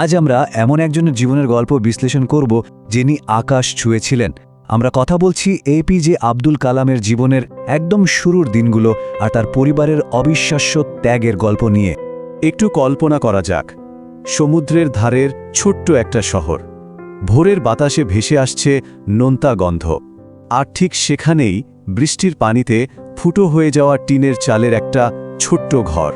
আজ আমরা এমন একজনের জীবনের গল্প বিশ্লেষণ করব যিনি আকাশ ছুঁয়েছিলেন। আমরা কথা বলছি এপিজে আব্দুল কালামের জীবনের একদম শুরুর দিনগুলো আর তার পরিবারের অবিশ্বাস্য ত্যাগের গল্প নিয়ে। একটু কল্পনা করা যাক, সমুদ্রের ধারের ছোট্ট একটা শহর, ভোরের বাতাসে ভেসে আসছে নোনতা গন্ধ, আর ঠিক সেখানেই বৃষ্টির পানিতে ফুটো হয়ে যাওয়া টিনের চালের একটা ছোট্ট ঘর।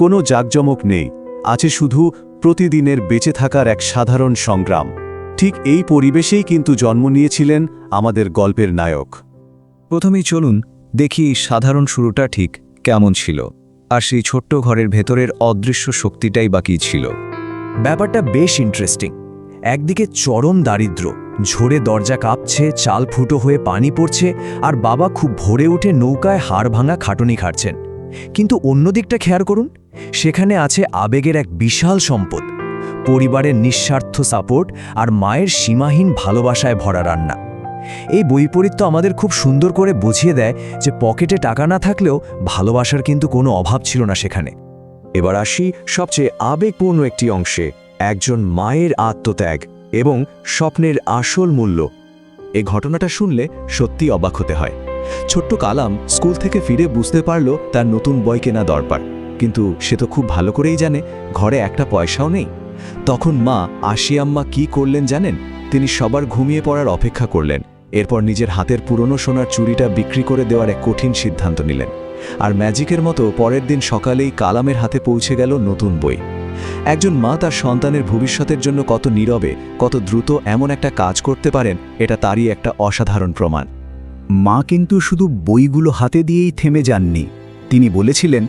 কোনো জাঁকজমক নেই, আছে শুধু প্রতিদিনের বেঁচে থাকার এক সাধারণ সংগ্রাম। ঠিক এই পরিবেশেই কিন্তু জন্ম নিয়েছিলেন আমাদের গল্পের নায়ক। প্রথমেই চলুন দেখি সাধারণ শুরুটা ঠিক কেমন ছিল, আর সেই ছোট্ট ঘরের ভেতরের অদৃশ্য শক্তিটাই বা কী ছিল। ব্যাপারটা বেশ ইন্টারেস্টিং। একদিকে চরম দারিদ্র্য, ঝোড়ে দরজা কাঁপছে, চাল ফুটো হয়ে পানি পড়ছে, আর বাবা খুব ভোরে উঠে নৌকায় হাড় ভাঙা খাটুনি খাটছেন। কিন্তু অন্য দিকটা খেয়াল করুন, সেখানে আছে আবেগের এক বিশাল সম্পদ, পরিবারের নিঃস্বার্থ সাপোর্ট আর মায়ের সীমাহীন ভালোবাসায় ভরা রান্না। এই বৈপরীত্য আমাদের খুব সুন্দর করে বুঝিয়ে দেয় যে পকেটে টাকা না থাকলেও ভালোবাসার কিন্তু কোনো অভাব ছিল না সেখানে। এবার আসি সবচেয়ে আবেগপূর্ণ একটি অংশে, একজন মায়ের আত্মত্যাগ এবং স্বপ্নের আসল মূল্য। এই ঘটনাটা শুনলে সত্যি অবাক হতে হয়। ছোট্ট কালাম স্কুল থেকে ফিরে বুঝতে পারল তার নতুন বই কেনা দরকার, কিন্তু সে তো খুব ভালো করেই জানে ঘরে একটা পয়সাও নেই। তখন মা আশিয়াম্মা কি করলেন জানেন? তিনি সবার ঘুমিয়ে পড়ার অপেক্ষা করলেন, এরপর নিজের হাতের পুরনো সোনার চুড়িটা বিক্রি করে দেওয়ার এক কঠিন সিদ্ধান্ত নিলেন। আর ম্যাজিকের মতো পরের দিন সকালেই কালামের হাতে পৌঁছে গেল নতুন বই। একজন মা তার সন্তানের ভবিষ্যতের জন্য কত নীরবে, কত দ্রুত এমন একটা কাজ করতে পারেন, এটা তারই একটা অসাধারণ প্রমাণ। মা কিন্তু শুধু বইগুলো হাতে দিয়েই থেমে যাননি। তিনি বলেছিলেন,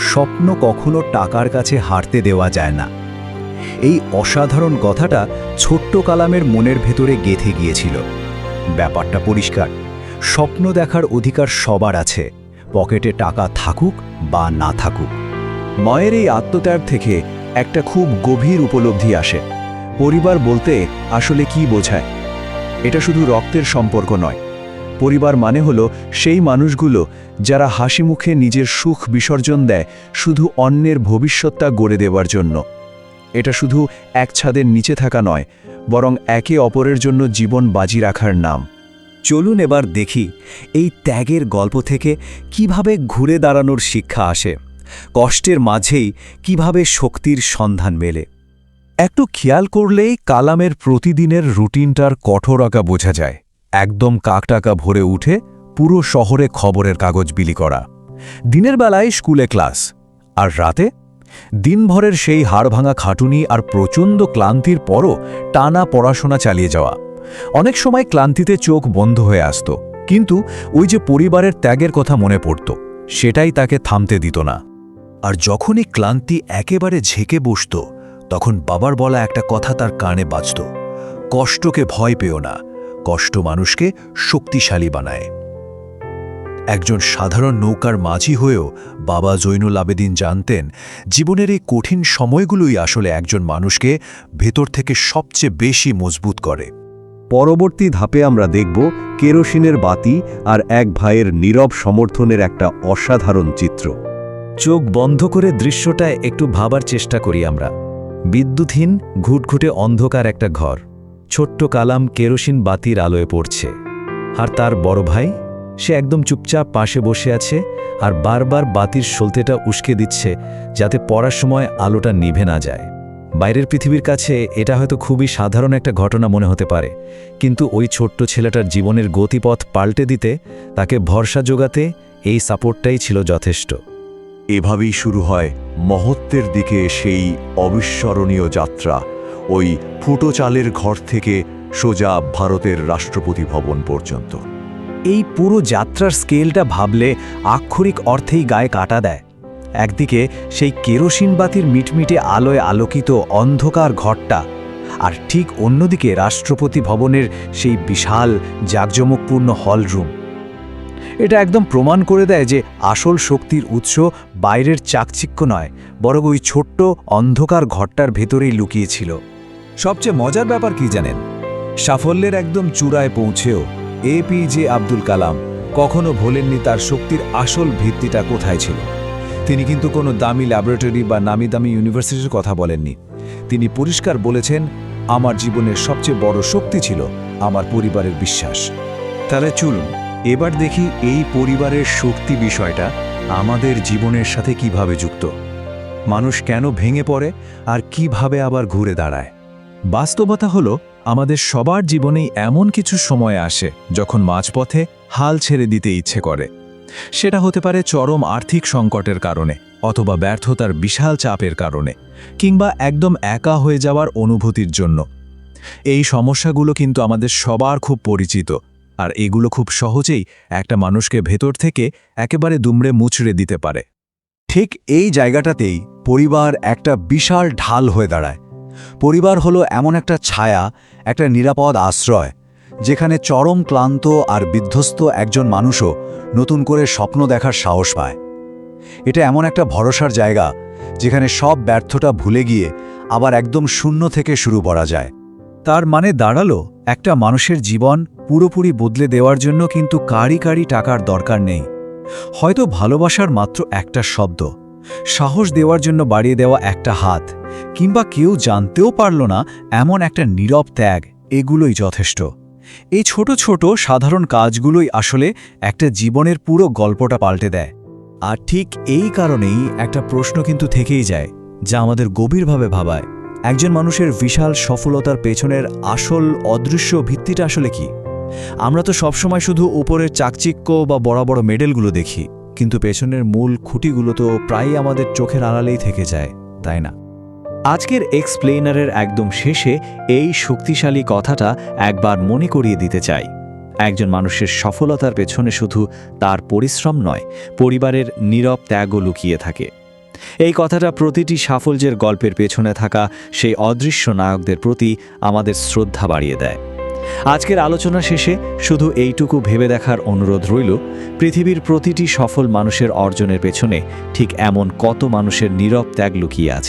স্বপ্ন কখনো টাকার কাছে হারতে দেওয়া যায় না। এই অসাধারণ কথাটা ছোট্ট কালামের মনের ভেতরে গেঁথে গিয়েছিল। ব্যাপারটা পরিষ্কার, স্বপ্ন দেখার অধিকার সবার আছে, পকেটে টাকা থাকুক বা না থাকুক। মায়ের এই আত্মত্যাগ থেকে একটা খুব গভীর উপলব্ধি আসে। পরিবার বলতে আসলে কি বোঝায়? এটা শুধু রক্তের সম্পর্ক নয়। পরিবার মানে হলো সেই মানুষগুলো যারা হাসি মুখে নিজের সুখ বিসর্জন দেয় শুধু অন্যের ভবিষ্যৎটা গড়ে দেওয়ার জন্য। এটা শুধু এক ছাদের নিচে থাকা নয়, বরং একে অপরের জন্য জীবন বাজি রাখার নাম। চলুন এবার দেখি এই ত্যাগের গল্প থেকে কিভাবে ঘুরে দাঁড়ানোর শিক্ষা আসে, কষ্টের মাঝেই কিভাবে শক্তির সন্ধান মেলে। একটু খেয়াল করলেই কালামের প্রতিদিনের রুটিনটার কঠোরতা বোঝা যায়। একদম কাকটাকা ভরে উঠে পুরো শহরে খবরের কাগজ বিলি করা, দিনের বেলায় স্কুলে ক্লাস, আর রাতে দিনভরের সেই হাড়ভাঙা খাটুনি আর প্রচণ্ড ক্লান্তির পরও টানা পড়াশোনা চালিয়ে যাওয়া। অনেক সময় ক্লান্তিতে চোখ বন্ধ হয়ে আসত, কিন্তু ওই যে পরিবারের ত্যাগের কথা মনে পড়ত, সেটাই তাকে থামতে দিত না। আর যখনই ক্লান্তি একেবারে ঝেঁকে বসত, তখন বাবার বলা একটা কথা তার কানে বাজত, কষ্টকে ভয় পেও না, কষ্ট মানুষকে শক্তিশালী বানায়। একজন সাধারণ নৌকার মাঝি হয়েও বাবা জৈনুল আবেদিন জানতেন, জীবনের এই কঠিন সময়গুলোই আসলে একজন মানুষকে ভেতর থেকে সবচেয়ে বেশি মজবুত করে। পরবর্তী ধাপে আমরা দেখব কেরোসিনের বাতি আর এক ভাইয়ের নীরব সমর্থনের একটা অসাধারণ চিত্র। চোখ বন্ধ করে দৃশ্যটায় একটু ভাবার চেষ্টা করি আমরা। বিদ্যুৎহীন ঘুটঘুটে অন্ধকার একটা ঘর, ছোট্ট কালাম কেরোসিন বাতির আলোয় পড়ছে, আর তার বড় ভাই সে একদম চুপচাপ পাশে বসে আছে আর বারবার বাতির সলতেটা উস্কে দিচ্ছে যাতে পড়ার সময় আলোটা নিভে না যায়। বাইরের পৃথিবীর কাছে এটা হয়তো খুবই সাধারণ একটা ঘটনা মনে হতে পারে, কিন্তু ওই ছোট্ট ছেলেটার জীবনের গতিপথ পাল্টে দিতে, তাকে ভরসা জোগাতে এই সাপোর্টটাই ছিল যথেষ্ট। এভাবেই শুরু হয় মহত্বের দিকে সেই অবিস্মরণীয় যাত্রা, ওই ফুটো চালের ঘর থেকে সোজা ভারতের রাষ্ট্রপতি ভবন পর্যন্ত। এই পুরো যাত্রার স্কেলটা ভাবলে আক্ষরিক অর্থেই গায়ে কাটা দেয়। একদিকে সেই কেরোসিন বাতির মিটমিটে আলোয় আলোকিত অন্ধকার ঘরটা, আর ঠিক অন্যদিকে রাষ্ট্রপতি ভবনের সেই বিশাল জাঁকজমকপূর্ণ হলরুম। এটা একদম প্রমাণ করে দেয় যে আসল শক্তির উৎস বাইরের চাকচিক্য নয়, বরং ওই ছোট্ট অন্ধকার ঘরটার ভেতরেই লুকিয়েছিল। সবচেয়ে মজার ব্যাপার কি জানেন? সাফল্যের একদম চূড়ায় পৌঁছেও এপিজে আব্দুল কালাম কখনো ভোলেননি তার শক্তির আসল ভিত্তিটা কোথায় ছিল। তিনি কিন্তু কোনো দামি ল্যাবরেটরি বা নামি দামি ইউনিভার্সিটির কথা বলেননি। তিনি পরিষ্কার বলেছেন, আমার জীবনের সবচেয়ে বড় শক্তি ছিল আমার পরিবারের বিশ্বাস। তাহলে চলুন এবার দেখি এই পরিবারের শক্তি বিষয়টা আমাদের জীবনের সাথে কিভাবে যুক্ত। মানুষ কেন ভেঙে পড়ে আর কিভাবে আবার ঘুরে দাঁড়ায়। বাস্তবতা হলো, আমাদের সবার জীবনেই এমন কিছু সময় আসে যখন মাঝপথে হাল ছেড়ে দিতে ইচ্ছে করে। সেটা হতে পারে চরম আর্থিক সংকটের কারণে, অথবা ব্যর্থতার বিশাল চাপের কারণে, কিংবা একদম একা হয়ে যাওয়ার অনুভূতির জন্য। এই সমস্যাগুলো কিন্তু আমাদের সবার খুব পরিচিত, আর এগুলো খুব সহজেই একটা মানুষকে ভেতর থেকে একেবারে দুমড়ে মুচড়ে দিতে পারে। ঠিক এই জায়গাটাতেই পরিবার একটা বিশাল ঢাল হয়ে দাঁড়ায়। পরিবার হলো এমন একটা ছায়া, একটা নিরাপদ আশ্রয়, যেখানে চরম ক্লান্ত আর বিধ্বস্ত একজন মানুষও নতুন করে স্বপ্ন দেখার সাহস পায়। এটা এমন একটা ভরসার জায়গা যেখানে সব ব্যর্থতা ভুলে গিয়ে আবার একদম শূন্য থেকে শুরু করা যায়। তার মানে দাঁড়ালো, একটা মানুষের জীবন পুরোপুরি বদলে দেওয়ার জন্য কিন্তু কারি টাকার দরকার নেই। হয়তো ভালোবাসার মাত্র একটা শব্দ, সাহস দেওয়ার জন্য বাড়িয়ে দেওয়া একটা হাত, কিংবা কেউ জানতেও পারল না এমন একটা নীরব ত্যাগ, এগুলোই যথেষ্ট। এই ছোট ছোট সাধারণ কাজগুলোই আসলে একটা জীবনের পুরো গল্পটা পাল্টে দেয়। আর ঠিক এই কারণেই একটা প্রশ্ন কিন্তু থেকেই যায়, যা আমাদের গভীরভাবে ভাবায়। একজন মানুষের বিশাল সফলতার পেছনের আসল অদৃশ্য ভিত্তিটা আসলে কি? আমরা তো সবসময় শুধু উপরের চাকচিক্য বা বড় বড় মেডেলগুলো দেখি, কিন্তু পেছনের মূল খুঁটিগুলো তো প্রায়ই আমাদের চোখের আড়ালেই থেকে যায়, তাই না? আজকের এক্সপ্লেনারের একদম শেষে এই শক্তিশালী কথাটা একবার মনে করিয়ে দিতে চাই। একজন মানুষের সফলতার পেছনে শুধু তার পরিশ্রম নয়, পরিবারের নীরব ত্যাগও লুকিয়ে থাকে। এই কথাটা প্রতিটি সাফল্যের গল্পের পেছনে থাকা সেই অদৃশ্য নায়কদের প্রতি আমাদের শ্রদ্ধা বাড়িয়ে দেয়। আজকের আলোচনা শেষে শুধু এইটুকু ভেবে দেখার অনুরোধ রইল, পৃথিবীর প্রতিটি সফল মানুষের অর্জনের পেছনে ঠিক এমন কত মানুষের নীরব ত্যাগ লুকিয়ে আছে।